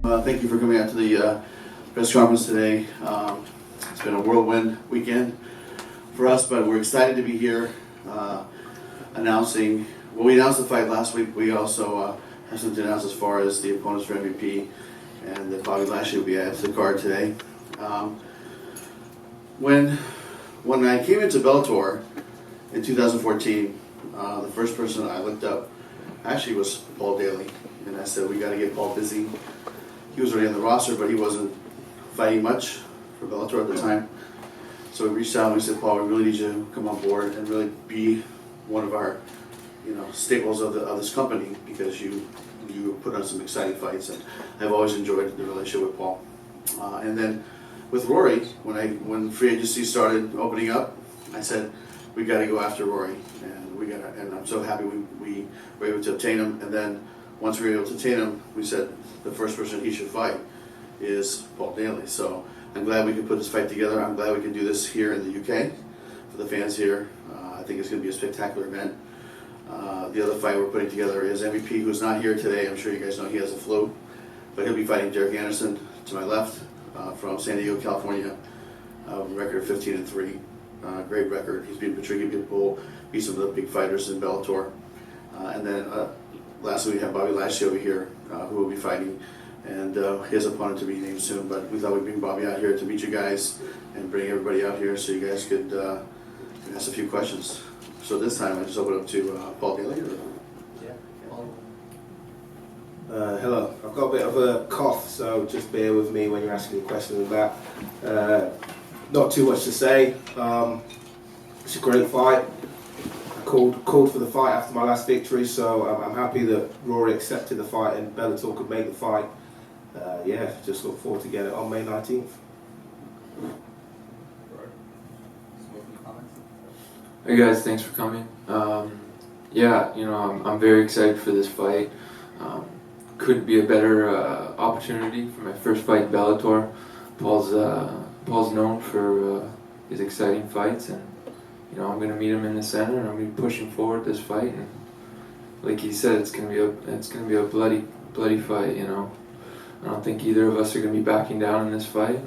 Thank you for coming out to the press conference today. It's been a whirlwind weekend for us, but we're excited to be here announcing. Well, we announced the fight last week. We also have something to announce as far as the opponents for MVP, and that Bobby Lashley will be added to the card today. When I came into Bellator in 2014, the first person I looked up actually was Paul Daley, and I said, we got to get Paul busy. He was already on the roster, but he wasn't fighting much for Bellator at the time. So we reached out and we said, Paul, we really need you to come on board and really be one of our, staples of this company, because you put on some exciting fights, and I've always enjoyed the relationship with Paul. And then with Rory, when free agency started opening up, I said, we got to go after Rory, and I'm so happy we were able to obtain him. And then once we were able to obtain him, we said the first person he should fight is Paul Daley. So I'm glad we could put this fight together. I'm glad we can do this here in the UK for the fans here. I think it's going to be a spectacular event. The other fight we're putting together is MVP, who's not here today. I'm sure you guys know he has a flu, but he'll be fighting Dereck Anderson to my left from San Diego, California. Record of 15-3, great record. He's beat Patrick Pitbull, beat some of the big fighters in Bellator, and then lastly we have Bobby Lashley over here, who will be fighting, and his opponent to be named soon. But we thought we'd bring Bobby out here to meet you guys and bring everybody out here so you guys could ask a few questions. So this time I just open up to Paul Daley. Yeah. Hello. I've got a bit of a cough, so just bear with me when you're asking a question of that. Not too much to say. It's a great fight. I called for the fight after my last victory, so I'm happy that Rory accepted the fight and Bellator could make the fight. Just look forward to getting it on May 19th. Hey guys, thanks for coming. I'm very excited for this fight. Couldn't be a better opportunity for my first fight in Bellator. Paul's known for his exciting fights, and I'm going to meet him in the center, and I'm going to be pushing forward this fight. And like he said, it's going to be a bloody fight. I don't think either of us are going to be backing down in this fight,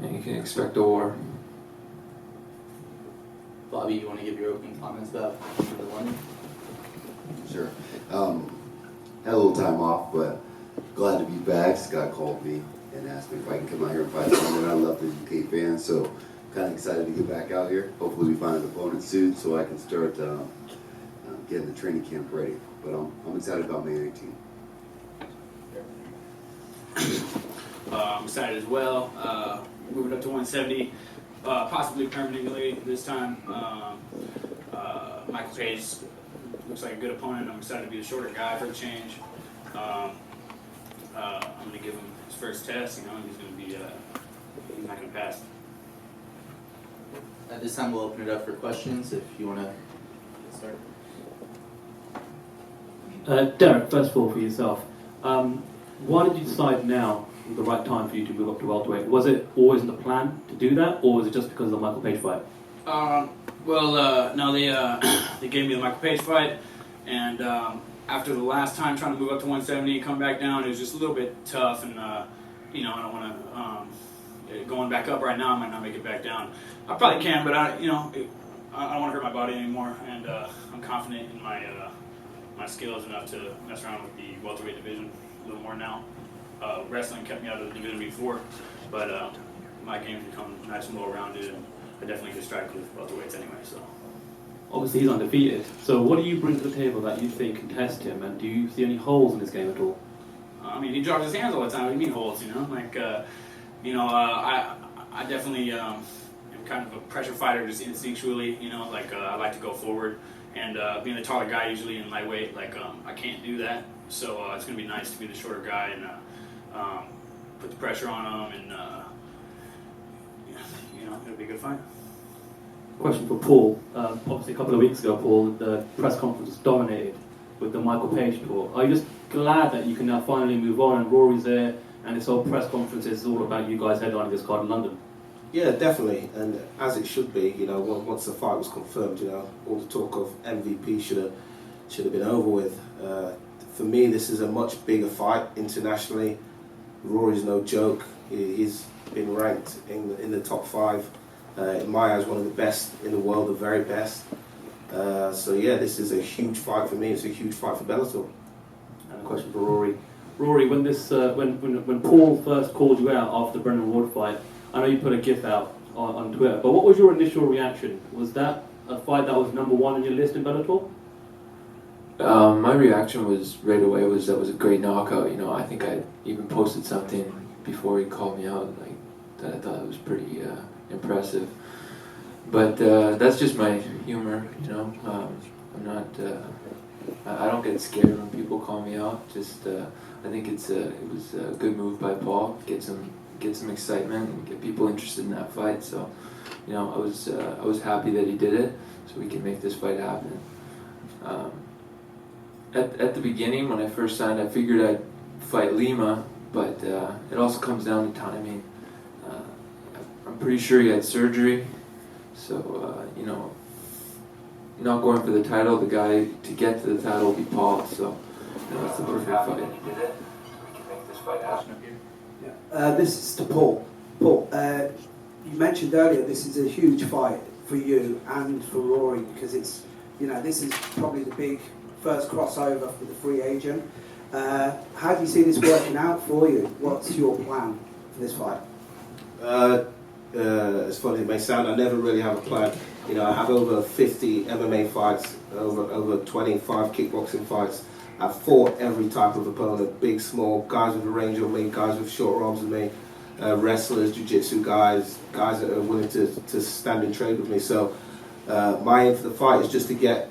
and you can expect a war. Bobby, you want to give your opening comments about the London? Sure. Had a little time off, but glad to be back. Scott called me and asked me if I can come out here and fight London. I love the UK fans, so kind of excited to get back out here. Hopefully we find an opponent soon so I can start getting the training camp ready. But I'm excited about May 18th. I'm excited as well. Moving up to 170, possibly permanently this time. Michael Page looks like a good opponent. I'm excited to be the shorter guy for a change. I'm going to give him his first test. He's going to be, he's not going to pass. At this time, we'll open it up for questions if you want to get started. Dereck, first of all, for yourself, why did you decide now was the right time for you to move up to welterweight? Was it always in the plan to do that, or was it just because of the Michael Page fight? No, they gave me the Michael Page fight, and after the last time trying to move up to 170 and come back down, it was just a little bit tough, and I don't want to going back up right now. I might not make it back down. I probably can, but I don't want to hurt my body anymore, and I'm confident in my skills enough to mess around with the welterweight division a little more now. Wrestling kept me out of the division before, but my game's become nice and well-rounded, and I definitely can strike with welterweights anyway. So, obviously he's undefeated. So what do you bring to the table that you think can test him, and do you see any holes in his game at all? He drops his hands all the time. What do you mean holes? I definitely am kind of a pressure fighter, just instinctually. I like to go forward, and being the taller guy usually in lightweight, I can't do that. So it's gonna be nice to be the shorter guy and put the pressure on him, and it'll be a good fight. Question for Paul. Obviously a couple of weeks ago, Paul, the press conference was dominated with the Michael Page talk. Are you just glad that you can now finally move on and Rory's there, and this whole press conference is all about you guys headlining this card in London? Yeah, definitely, and as it should be. Once the fight was confirmed, all the talk of MVP should have been over with. For me, this is a much bigger fight internationally. Rory's no joke. He's been ranked in the top 5. In my eyes, one of the best in the world, the very best. So yeah, this is a huge fight for me. It's a huge fight for Bellator. And a question for Rory. Rory, when this when Paul first called you out after the Brendan Ward fight, I know you put a GIF out on Twitter, but what was your initial reaction? Was that a fight that was number 1 on your list in Bellator? My reaction was right away that was a great knockout. You know, I think I even posted something before he called me out, like that I thought it was pretty impressive. But that's just my humor, you know. I'm not. I don't get scared when people call me out. Just I think it was a good move by Paul. Get some excitement and get people interested in that fight. So, you know, I was happy that he did it, so we can make this fight happen. At the beginning, when I first signed, I figured I'd fight Lima, but it also comes down to timing. I'm pretty sure he had surgery, so you know, not going for the title, the guy to get to the title will be Paul. So you know, it's the perfect fight. He did it. We can make this fight happen. This is to Paul. Paul, you mentioned earlier this is a huge fight for you and for Rory because it's, you know, this is probably the big first crossover for the free agent. How do you see this working out for you? What's your plan for this fight? As funny as it may sound, I never really have a plan. You know, I have over 50 MMA fights, over 25 kickboxing fights. I've fought every type of opponent, big, small, guys with a range of me, guys with short arms of me, wrestlers, jiu-jitsu guys that are willing to stand and trade with me. So my aim for the fight is just to get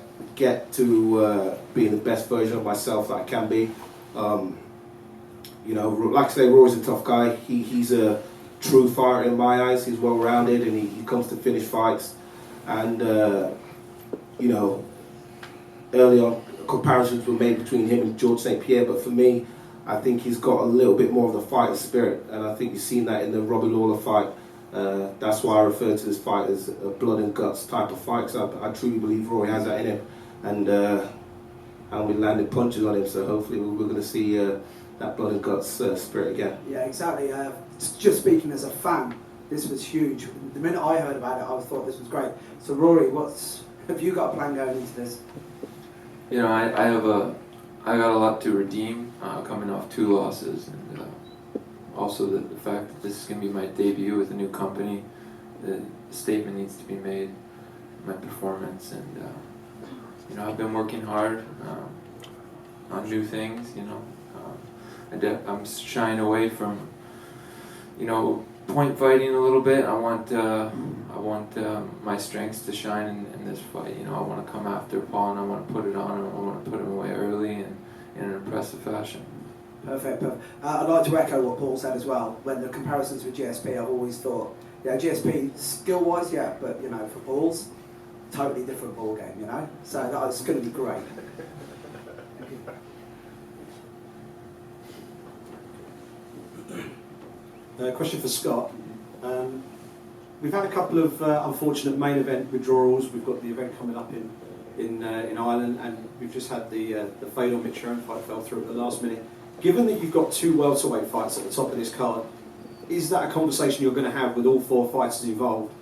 to being the best version of myself that I can be. You know, like I say, Rory's a tough guy. He's a true fighter in my eyes. He's well-rounded and he comes to finish fights. And, you know, early on, comparisons were made between him and George St. Pierre, but for me, I think he's got a little bit more of the fighter spirit, and I think you've seen that in the Robbie Lawler fight. That's why I refer to this fight as a blood and guts type of fight, because I truly believe Rory has that in him, and we landed punches on him, so hopefully we're going to see that blood and guts spirit again. Yeah, exactly. Just speaking as a fan, this was huge. The minute I heard about it, I thought this was great. So Rory, have you got a plan going into this? You know, I got a lot to redeem coming off 2 losses, and also the fact that this is going to be my debut with a new company. The statement needs to be made, my performance, and you know, I've been working hard on new things. You know, I'm shying away from, you know, point fighting a little bit. I want my strengths to shine in this fight. You know, I want to come after Paul and I want to put it on him. I want to put him away early and in an impressive fashion. Perfect. I'd like to echo what Paul said as well. When the comparisons with GSP, I've always thought, yeah, GSP skill-wise, yeah, but you know, for Paul's, totally different ball game. You know, so it's going to be great. Question for Scott. We've had a couple of unfortunate main event withdrawals. We've got the event coming up in Ireland, and we've just had the fatal Mitchell fight fell through at the last minute. Given that you've got 2 welterweight fights at the top of this card, is that a conversation you're going to have with all 4 fighters involved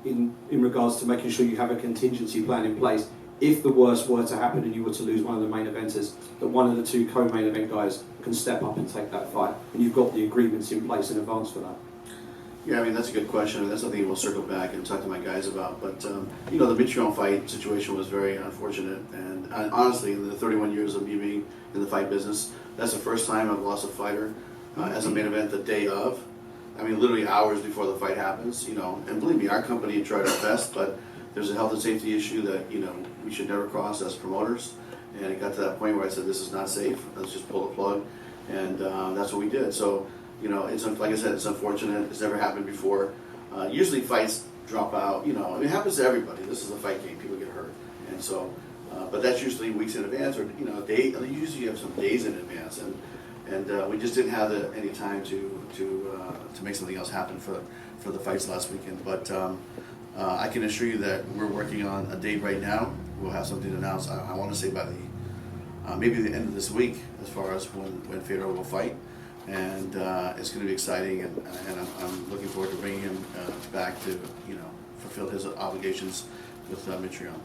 in regards to making sure you have a contingency plan in place if the worst were to happen and you were to lose one of the main eventers, that one of the 2 co-main event guys can step up and take that fight, and you've got the agreements in place in advance for that? Yeah, I mean, that's a good question, and that's something we'll circle back and talk to my guys about. But, you know, the Mitrione fight situation was very unfortunate, and honestly, in the 31 years of me being in the fight business, that's the first time I've lost a fighter as a main event the day of. I mean, literally hours before the fight happens, you know. And believe me, our company tried our best, but there's a health and safety issue that, you know, we should never cross as promoters. And it got to that point where I said, this is not safe, let's just pull the plug. And that's what we did. So, you know, it's like I said, it's unfortunate. It's never happened before. Usually fights drop out. You know, I mean, it happens to everybody. This is a fight game. People get hurt, and so. But that's usually weeks in advance, or you know, usually you have some days in advance, and we just didn't have any time to make something else happen for the fights last weekend. But I can assure you that we're working on a date right now. We'll have something to announce. I want to say by the maybe the end of this week, as far as when Fedor will fight. and it's going to be exciting, and I'm looking forward to bringing him back to fulfill his obligations with Mitrione.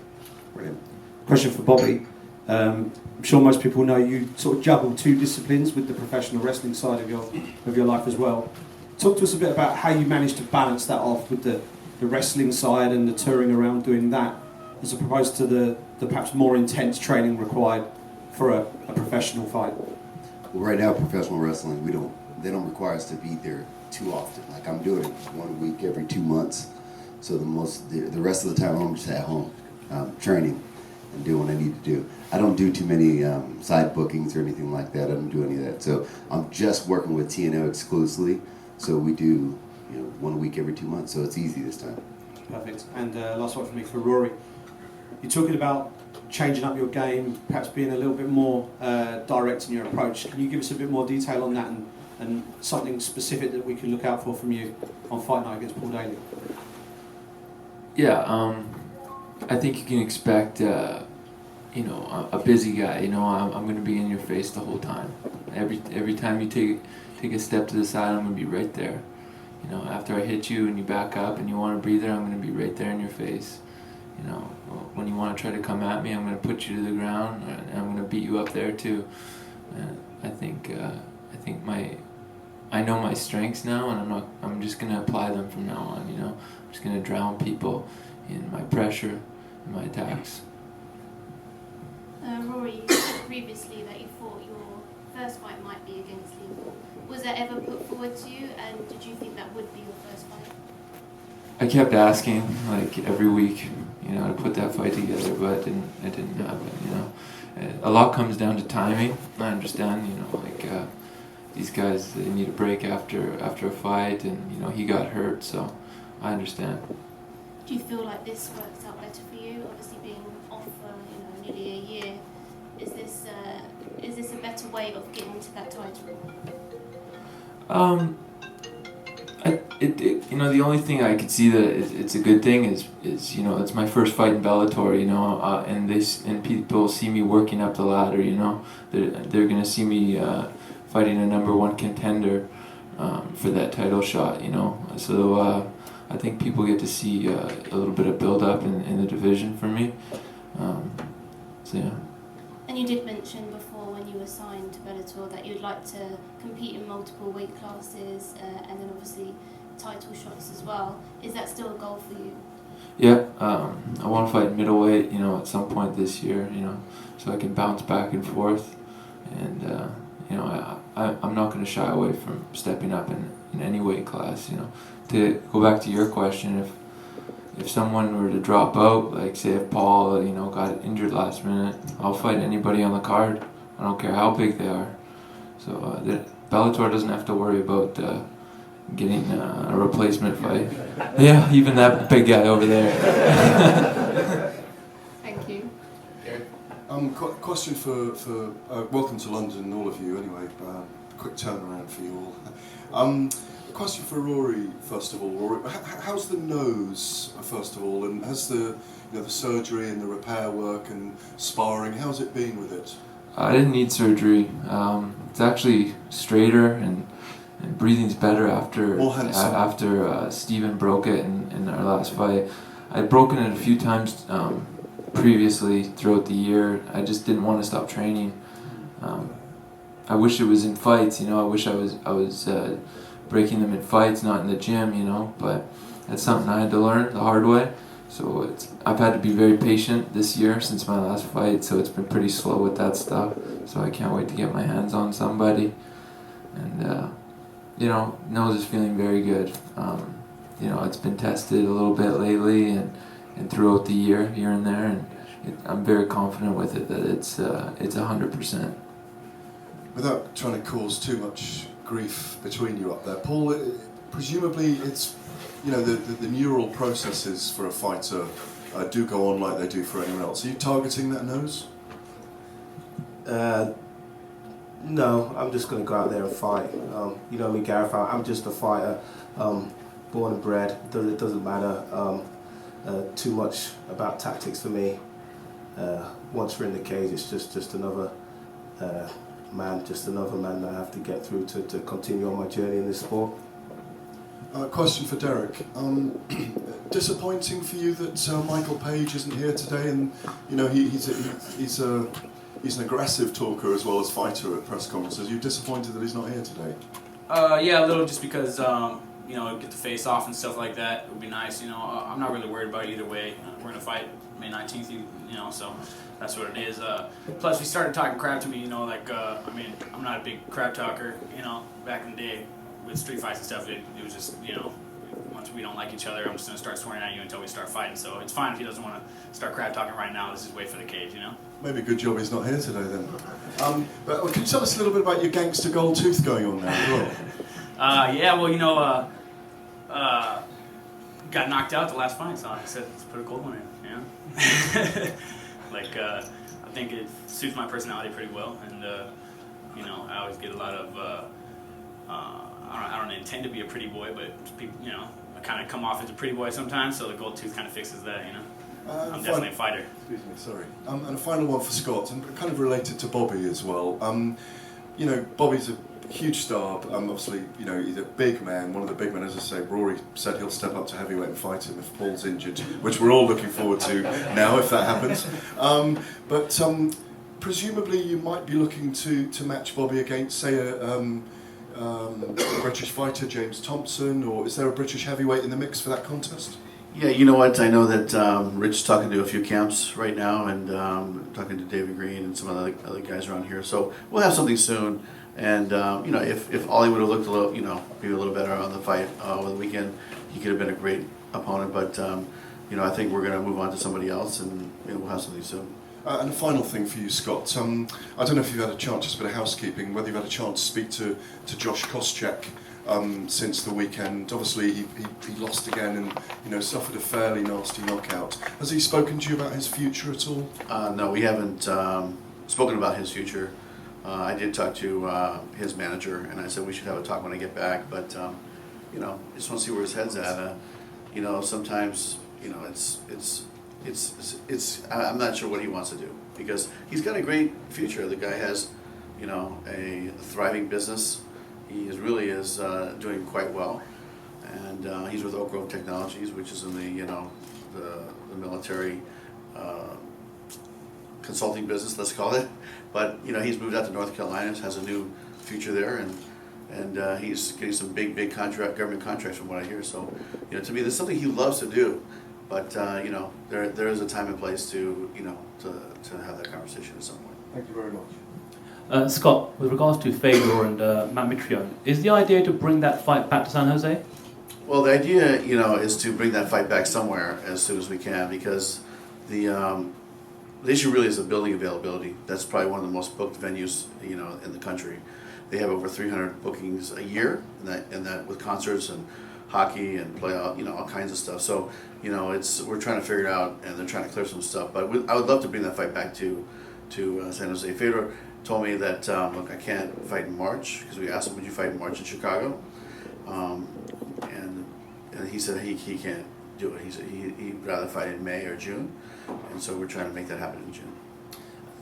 Brilliant. Question for Bobby. I'm sure most people know you sort of juggle two disciplines with the professional wrestling side of your life as well. Talk to us a bit about how you managed to balance that off with the wrestling side and the touring around doing that, as opposed to the perhaps more intense training required for a professional fight. Well, right now, professional wrestling, they don't require us to be there too often. Like, I'm doing it 1 week every 2 months, so the rest of the time I'm just at home training and doing what I need to do. I don't do too many side bookings or anything like that. I don't do any of that. So I'm just working with TNO exclusively. So we do 1 week every 2 months. So it's easy this time. Perfect. And last one for me, for Rory. You're talking about changing up your game, perhaps being a little bit more direct in your approach. Can you give us a bit more detail on that and something specific that we can look out for from you on fight night against Paul Daley? Yeah, I think you can expect, a busy guy. I'm going to be in your face the whole time. Every time you take a step to the side, I'm going to be right there. After I hit you and you back up and you want a breather, I'm going to be right there in your face. When you want to try to come at me, I'm going to put you to the ground and I'm going to beat you up there too. And I think I know my strengths now, and I'm just going to apply them from now on. I'm just going to drown people in my pressure and my attacks. Rory, you said previously that you thought your first fight might be against Lee. Was that ever put forward to you, and did you think that would be your first fight? I kept asking, every week, to put that fight together, but it didn't happen. A lot comes down to timing. I understand, these guys, they need a break after a fight, and he got hurt, so I understand. Do you feel like this works out better for you? Obviously, being off for nearly a year, is this a better way of getting to that title? The only thing I could see that it's a good thing is it's my first fight in Bellator, and people see me working up the ladder, they're gonna see me fighting a #1 contender for that title shot, so I think people get to see a little bit of build up in the division for me, so yeah. And you did mention before when you were signed to Bellator that you'd like to compete in multiple weight classes and then obviously title shots as well. Is that still a goal for you? Yeah, I want to fight middleweight, at some point this year, so I can bounce back and forth. And, I'm not going to shy away from stepping up in any weight class, To go back to your question, if someone were to drop out, like say if Paul, got injured last minute, I'll fight anybody on the card. I don't care how big they are. So Bellator doesn't have to worry about getting a replacement fight. Yeah, even that big guy over there. Thank you. Question for welcome to London, all of you. Anyway, quick turnaround for you all. A question for Rory, first of all. Rory, how's the nose, first of all, and has the surgery and the repair work and sparring, how's it been with it? I didn't need surgery. It's actually straighter and breathing's better after Steven broke it in our last fight. I'd broken it a few times previously throughout the year. I just didn't want to stop training. I wish it was in fights, I wish I was breaking them in fights, not in the gym, but that's something I had to learn the hard way. So I've had to be very patient this year since my last fight, so it's been pretty slow with that stuff. So I can't wait to get my hands on somebody. And, nose is feeling very good. It's been tested a little bit lately and throughout the year, here and there, and I'm very confident with it that it's 100%. Without trying to cause too much grief between you up there, Paul, presumably it's, the neural processes for a fighter do go on like they do for anyone else. Are you targeting that nose? No, I'm just going to go out there and fight. You know me, Gareth, I'm just a fighter, born and bred. It doesn't matter too much about tactics for me. Once we're in the cage, it's just another man, just another man that I have to get through to continue on my journey in this sport. Question for Dereck. Disappointing for you that Michael Page isn't here today, and you know he's an aggressive talker as well as fighter at press conferences. Are you disappointed that he's not here today? Yeah, a little, just because you know, get the face off and stuff like that. It would be nice. You know, I'm not really worried about it either way. We're gonna fight May 19th. You know, so that's what it is. Plus, we started talking crap to me. You know, like I mean, I'm not a big crap talker. You know, back in the day with street fights and stuff, it was just, you know, once we don't like each other, I'm just gonna start swearing at you until we start fighting. So it's fine if he doesn't want to start crap talking right now. Let's just wait for the cage. You know. Maybe a good job he's not here today then. But can you tell us a little bit about your gangster gold tooth going on now as well? Yeah, well, you know, got knocked out the last fight, so I said, let's put a gold one in, you know? Like, I think it suits my personality pretty well, and, you know, I always get a lot of, I don't intend to be a pretty boy, but, people, you know, I kind of come off as a pretty boy sometimes, so the gold tooth kind of fixes that, you know? I'm definitely a fighter. Excuse me, sorry. And a final one for Scott, and kind of related to Bobby as well. You know, Bobby's a huge star. Obviously, you know, he's a big man, one of the big men. As I say, Rory said he'll step up to heavyweight and fight him if Paul's injured, which we're all looking forward to now if that happens. But presumably you might be looking to match Bobby against, say, a British fighter, James Thompson, or is there a British heavyweight in the mix for that contest? Yeah, you know what? I know that Rich is talking to a few camps right now, and talking to David Green and some other guys around here. So we'll have something soon. And you know, if Ollie would have looked a little, you know, maybe a little better on the fight over the weekend, he could have been a great opponent. But you know, I think we're going to move on to somebody else, and you know, we'll have something soon. And a final thing for you, Scott. I don't know if you've had a chance, just a bit of housekeeping, whether you've had a chance to speak to Josh Koscheck since the weekend. Obviously, he lost again and, you know, suffered a fairly nasty knockout. Has he spoken to you about his future at all? No, we haven't spoken about his future. I did talk to his manager, and I said we should have a talk when I get back. But you know, I just want to see where his head's at. You know, sometimes, you know, I'm not sure what he wants to do, because he's got a great future. The guy has, you know, a thriving business. He really is doing quite well, and he's with Oak Grove Technologies, which is in the, you know, the military consulting business, let's call it. But you know, he's moved out to North Carolina, has a new future there, and he's getting some big government contracts from what I hear. So, you know, to me, there's something he loves to do. But you know, there is a time and place to, you know, to have that conversation at some point. Thank you very much. Scott, with regards to Fedor and Matt Mitrione, is the idea to bring that fight back to San Jose? Well, the idea, you know, is to bring that fight back somewhere as soon as we can, because the issue really is the building availability. That's probably one of the most booked venues, you know, in the country. They have over 300 bookings a year, and that with concerts and hockey and playoff, you know, all kinds of stuff. So, you know, we're trying to figure it out, and they're trying to clear some stuff. But I would love to bring that fight back to San Jose. Fedor told me that look, I can't fight in March, because we asked him, would you fight in March in Chicago? And he said he can't do it. He said he'd rather fight in May or June, and so we're trying to make that happen in June.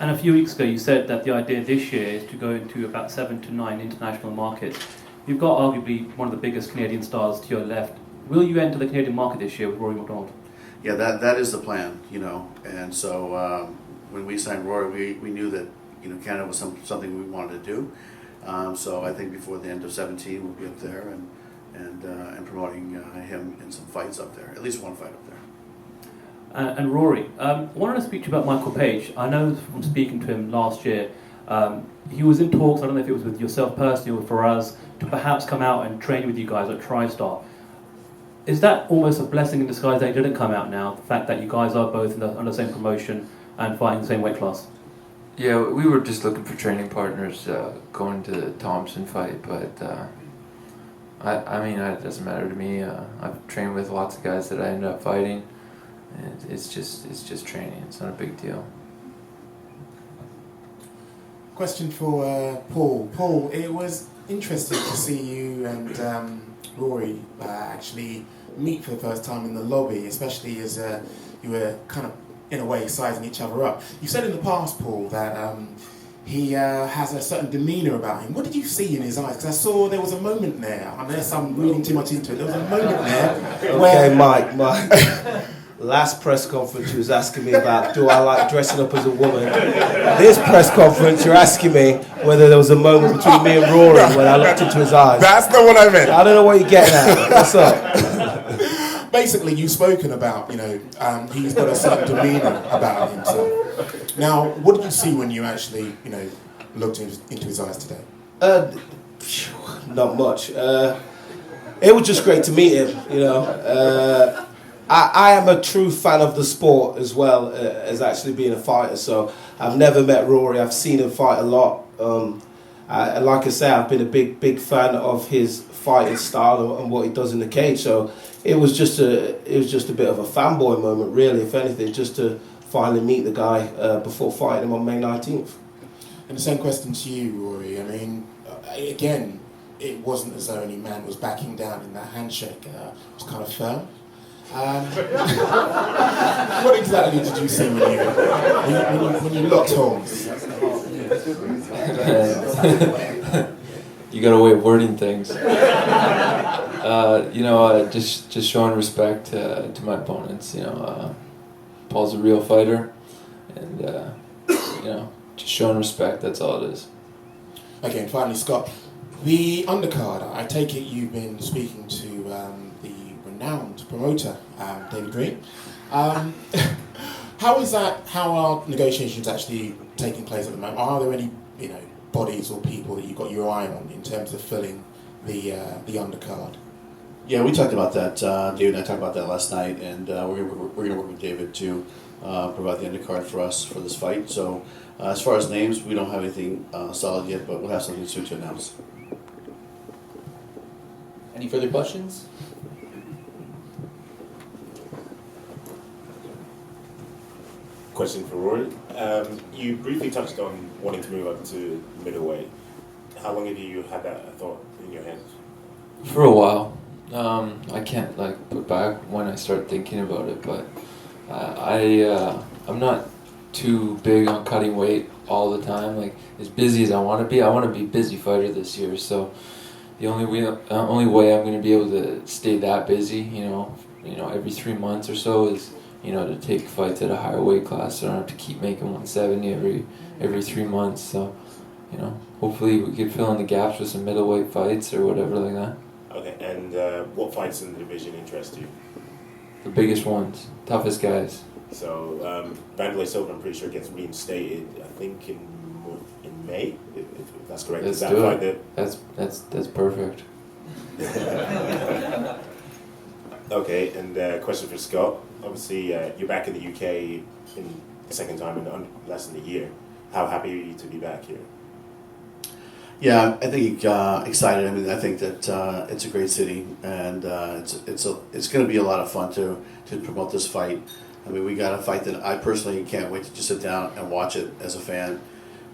And a few weeks ago, you said that the idea this year is to go into about 7 to 9 international markets. You've got arguably one of the biggest Canadian stars to your left. Will you enter the Canadian market this year with Rory MacDonald? Yeah, that is the plan, you know. And so when we signed Rory, we knew that, you know, Canada was something we wanted to do. So I think before the end of 2017, we'll be up there and promoting him in some fights up there, at least one fight up there. And Rory, I wanted to speak to you about Michael Page. I know from speaking to him last year, he was in talks, I don't know if it was with yourself personally or for us, to perhaps come out and train with you guys at TriStar. Is that almost a blessing in disguise that he didn't come out now, the fact that you guys are both under the same promotion and fighting the same weight class? Yeah, we were just looking for training partners going to the Thompson fight, but I mean, it doesn't matter to me. I've trained with lots of guys that I ended up fighting, and it's just training. It's not a big deal. Question for Paul. Paul, it was interesting to see you and Rory actually meet for the first time in the lobby, especially as you were kind of, in a way, sizing each other up. You said in the past, Paul, that he has a certain demeanour about him. What did you see in his eyes? Because I saw there was a moment there, unless I'm reading too much into it, there was a moment there where... Okay, Mike. Last press conference, you was asking me about, do I like dressing up as a woman? This press conference, you're asking me whether there was a moment between me and Rory when I looked into his eyes. That's not what I meant. I don't know what you're getting at. What's up? Basically, you've spoken about, he's got a certain demeanour about himself. Now, what did you see when you actually, looked into his eyes today? Not much. It was just great to meet him, I am a true fan of the sport as well as actually being a fighter. So I've never met Rory. I've seen him fight a lot. And like I say, I've been a big fan of his fighting style and what he does in the cage. So it was just a bit of a fanboy moment, really, if anything, just to finally meet the guy before fighting him on May 19th. And the same question to you, Rory. I mean, again, it wasn't as though any man was backing down in that handshake. It was kind of firm. What exactly did you see when you locked horns? You got a way of wording things. Just showing respect to my opponents. Paul's a real fighter, and just showing respect. That's all it is. Okay, and finally, Scott, the undercard. I take it you've been speaking to the renowned promoter, David Green. How is that? How are negotiations actually taking place at the moment? Are there any, bodies or people that you've got your eye on in terms of filling the undercard? Yeah, we talked about that. David and I talked about that last night, and we're going to work with David to provide the undercard for us for this fight. So, as far as names, we don't have anything solid yet, but we'll have something soon to announce. Any further questions? Question for Rory. You briefly touched on wanting to move up to middleweight. How long have you had that thought in your head? For a while. I can't put back when I start thinking about it, but I'm not too big on cutting weight all the time. As busy as I want to be a busy fighter this year. So the only way I'm going to be able to stay that busy, every 3 months or so is to take fights at a higher weight class. So I don't have to keep making 170 every 3 months. So hopefully we can fill in the gaps with some middleweight fights or whatever like that. Okay, and what fights in the division interest you? The biggest ones, toughest guys. So Vanderlei Silva, I'm pretty sure, gets reinstated. I think in May, if that's correct. Let's Is that do fight it. That's perfect. Okay, and question for Scott. Obviously, you're back in the UK in the second time in less than a year. How happy are you to be back here? Yeah, I think excited. I mean, I think that it's a great city, and it's going to be a lot of fun to promote this fight. I mean, we got a fight that I personally can't wait to just sit down and watch it as a fan.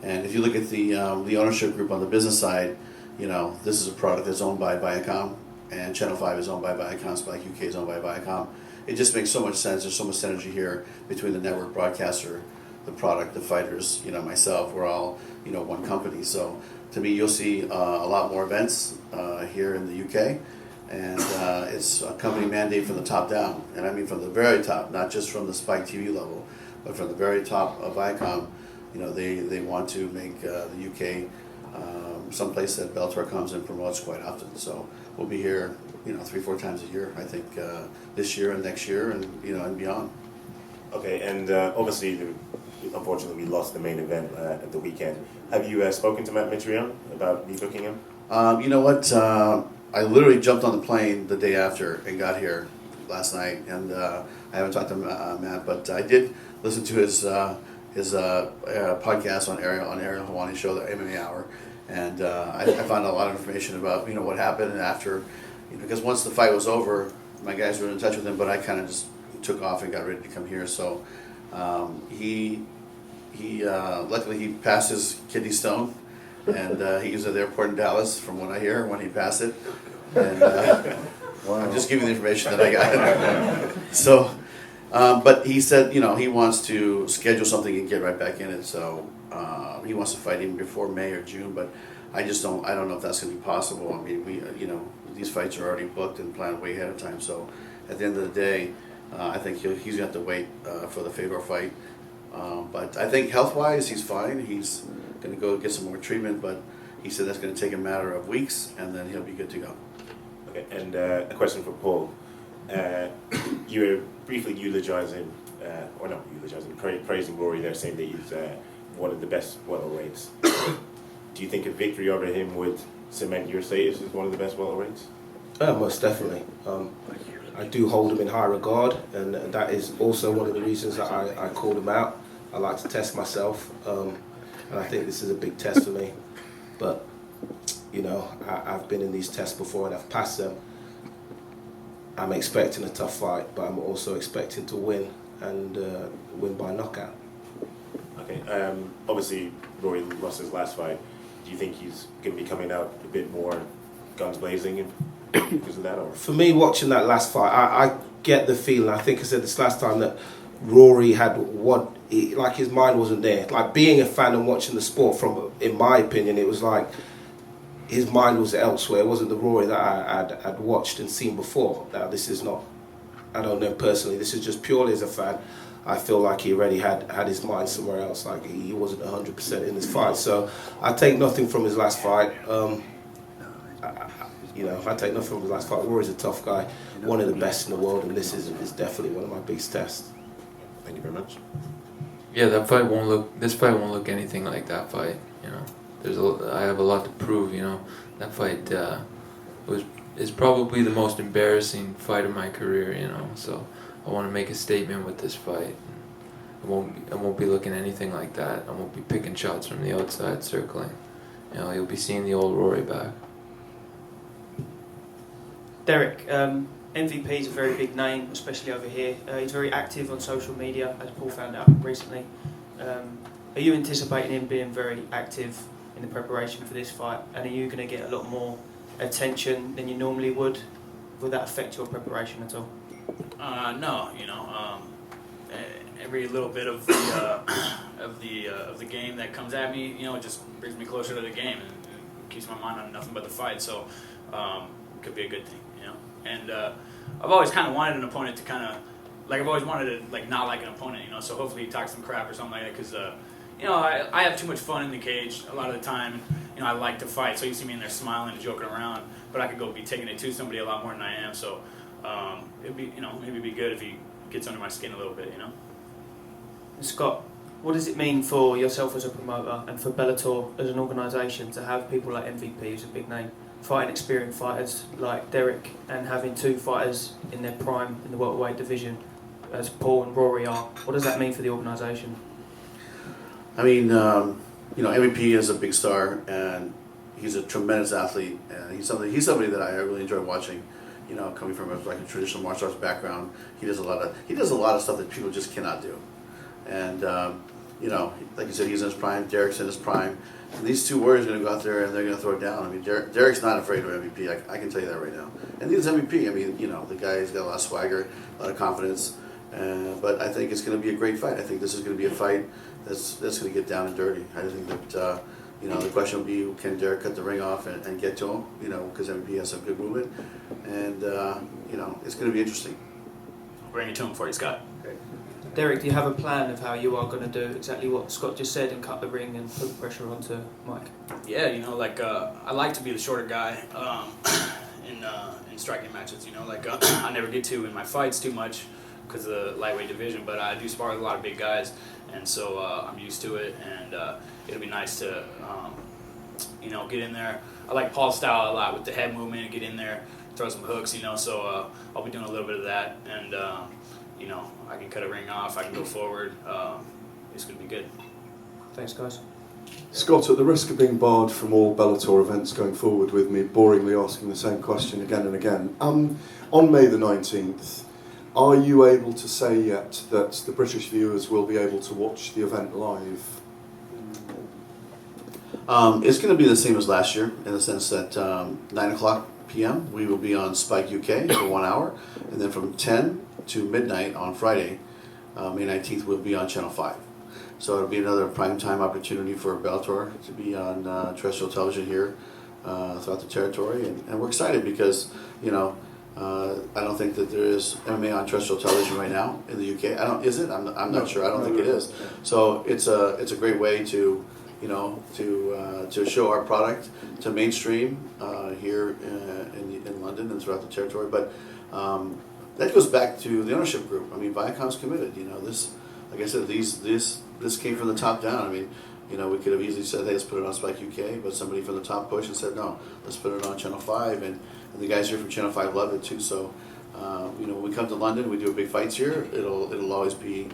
And if you look at the ownership group on the business side, this is a product that's owned by Viacom, and Channel 5 is owned by Viacom, Spike UK is owned by Viacom. It just makes so much sense. There's so much synergy here between the network broadcaster, the product, the fighters, myself. We're all, one company. So to me, you'll see a lot more events here in the UK. And it's a company mandate from the top down. And I mean from the very top, not just from the Spike TV level, but from the very top of Viacom. They want to make the UK someplace that Bellator comes and promotes quite often. So we'll be here, 3-4 times a year, I think, this year and next year and, and beyond. Okay, and obviously, unfortunately, we lost the main event at the weekend. Have you spoken to Matt Mitrione about rebooking him? You know what? I literally jumped on the plane the day after and got here last night, and I haven't talked to Matt, but I did listen to his podcast on Ariel Hawani's show, the MMA Hour, and I found a lot of information about what happened and after, because once the fight was over, my guys were in touch with him, but I kind of just took off and got ready to come here. So he luckily he passed his kidney stone, and he was at the airport in Dallas, from what I hear, when he passed it. And I'm just giving the information that I got. So But he said, he wants to schedule something and get right back in it. So he wants to fight even before May or June. But I don't know if that's going to be possible. I mean, these fights are already booked and planned way ahead of time. So at the end of the day, I think he's going to have to wait for the Fedor fight. But I think health-wise, he's fine. He's going to go get some more treatment. But he said that's going to take a matter of weeks, and then he'll be good to go. Okay, and a question for Paul. You were briefly praising Rory there, saying that he's one of the best welterweights. Do you think a victory over him would cement your status as one of the best welterweights? Most definitely. I do hold him in high regard, and that is also one of the reasons that I called him out. I like to test myself, and I think this is a big test for me. But, I've been in these tests before and I've passed them. I'm expecting a tough fight, but I'm also expecting to win, and win by knockout. Okay, obviously Rory lost his last fight. Do you think he's going to be coming out a bit more guns blazing because of that? Or? For me, watching that last fight, I get the feeling, I think I said this last time, that Rory had like his mind wasn't there. Like being a fan and watching the sport, in my opinion, it was like his mind was elsewhere. It wasn't the Rory that I'd watched and seen before. Now, this is not, I don't know personally, this is just purely as a fan. I feel like he already had his mind somewhere else, like he wasn't 100% in this fight. So I take nothing from his last fight. I take nothing from his last fight. Rory's a tough guy, one of the best in the world, and this is definitely one of my biggest tests. Thank you very much. Yeah, this fight won't look anything like that fight. I have a lot to prove. That fight is probably the most embarrassing fight of my career. So I want to make a statement with this fight. I won't be looking anything like that. I won't be picking shots from the outside, circling. You'll be seeing the old Rory back. Dereck, MVP is a very big name, especially over here. He's very active on social media, as Paul found out recently. Are you anticipating him being very active in the preparation for this fight? And are you going to get a lot more attention than you normally would? Will that affect your preparation at all? No, every little bit of the game that comes at me, it just brings me closer to the game and keeps my mind on nothing but the fight. So it could be a good thing, And I've always kind of wanted an opponent to I've always wanted to not like an opponent, So hopefully he talks some crap or something like that, because I have too much fun in the cage a lot of the time. I like to fight, so you see me in there smiling and joking around, but I could go be taking it to somebody a lot more than I am. So it'd be, maybe it'd be good if he gets under my skin a little bit, Scott, what does it mean for yourself as a promoter and for Bellator as an organisation to have people like MVP, who's a big name, fighting experienced fighters like Dereck, and having two fighters in their prime in the welterweight division, as Paul and Rory are? What does that mean for the organisation? I mean, MVP is a big star, and he's a tremendous athlete, and he's somebody that I really enjoy watching. Coming from a traditional martial arts background, he does a lot of stuff that people just cannot do. And like you said, he's in his prime. Dereck's in his prime. And these two warriors are going to go out there and they're going to throw it down. I mean, Dereck's not afraid of MVP. I can tell you that right now. And he's MVP. I mean, the guy's got a lot of swagger, a lot of confidence. But I think it's going to be a great fight. I think this is going to be a fight that's going to get down and dirty. I think that the question will be, can Dereck cut the ring off and get to him? Because MVP has some good movement, and it's going to be interesting. I'll bring it to him for you, Scott. Okay. Dereck, do you have a plan of how you are going to do exactly what Scott just said and cut the ring and put the pressure onto Mike? Yeah, I like to be the shorter guy in striking matches. I never get to in my fights too much because of the lightweight division, but I do spar with a lot of big guys, and so I'm used to it, and it'll be nice to get in there. I like Paul's style a lot with the head movement, get in there, throw some hooks, so I'll be doing a little bit of that, and I can cut a ring off, I can go forward. It's going to be good. Thanks, guys. Scott, at the risk of being barred from all Bellator events going forward with me boringly asking the same question again and again, on May the 19th, are you able to say yet that the British viewers will be able to watch the event live? It's going to be the same as last year in the sense that 9 o'clock p.m. we will be on Spike UK for 1 hour, and then from 10 to midnight on Friday, May 19th, will be on Channel 5. So it'll be another primetime opportunity for Bellator to be on terrestrial television here throughout the territory, and we're excited because, you know, I don't think that there is MMA on terrestrial television right now in the UK. Is it? I'm not sure. I don't think it is. So it's a great way to, you know, to show our product to mainstream here in London and throughout the territory. But that goes back to the ownership group. I mean, Viacom's committed. You know, this, like I said, this came from the top down. I mean, you know, we could have easily said, hey, let's put it on Spike UK, but somebody from the top pushed and said, no, let's put it on Channel 5, and the guys here from Channel 5 love it too. So, you know, when we come to London, we do big fights here. It'll always be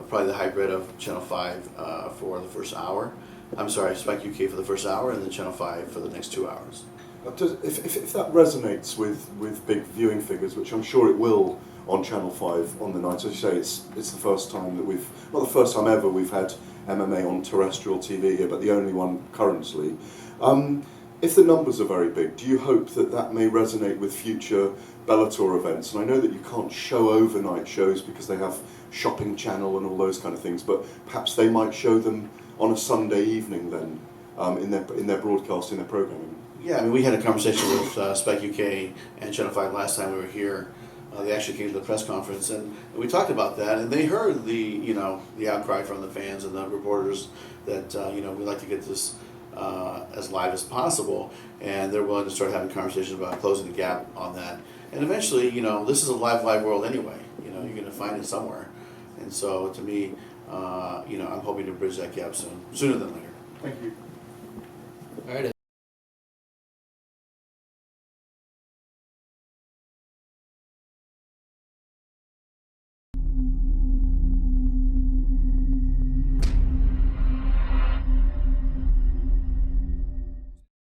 probably the hybrid of Channel 5 for the first hour. I'm sorry, Spike UK for the first hour, and then Channel 5 for the next 2 hours. If that resonates with big viewing figures, which I'm sure it will on Channel 5 on the night, as you say, it's the first time that not the first time ever we've had MMA on terrestrial TV here, but the only one currently. If the numbers are very big, do you hope that may resonate with future Bellator events? And I know that you can't show overnight shows because they have shopping channel and all those kind of things, but perhaps they might show them on a Sunday evening then, in their broadcast, in their programming. Yeah, I mean, we had a conversation with Spike UK and Channel 5 last time we were here. They actually came to the press conference, and we talked about that, and they heard the outcry from the fans and the reporters that we'd like to get this as live as possible, and they're willing to start having conversations about closing the gap on that. And eventually, you know, this is a live world anyway. You know, you're going to find it somewhere, and so to me, I'm hoping to bridge that gap sooner than later. Thank you. All right.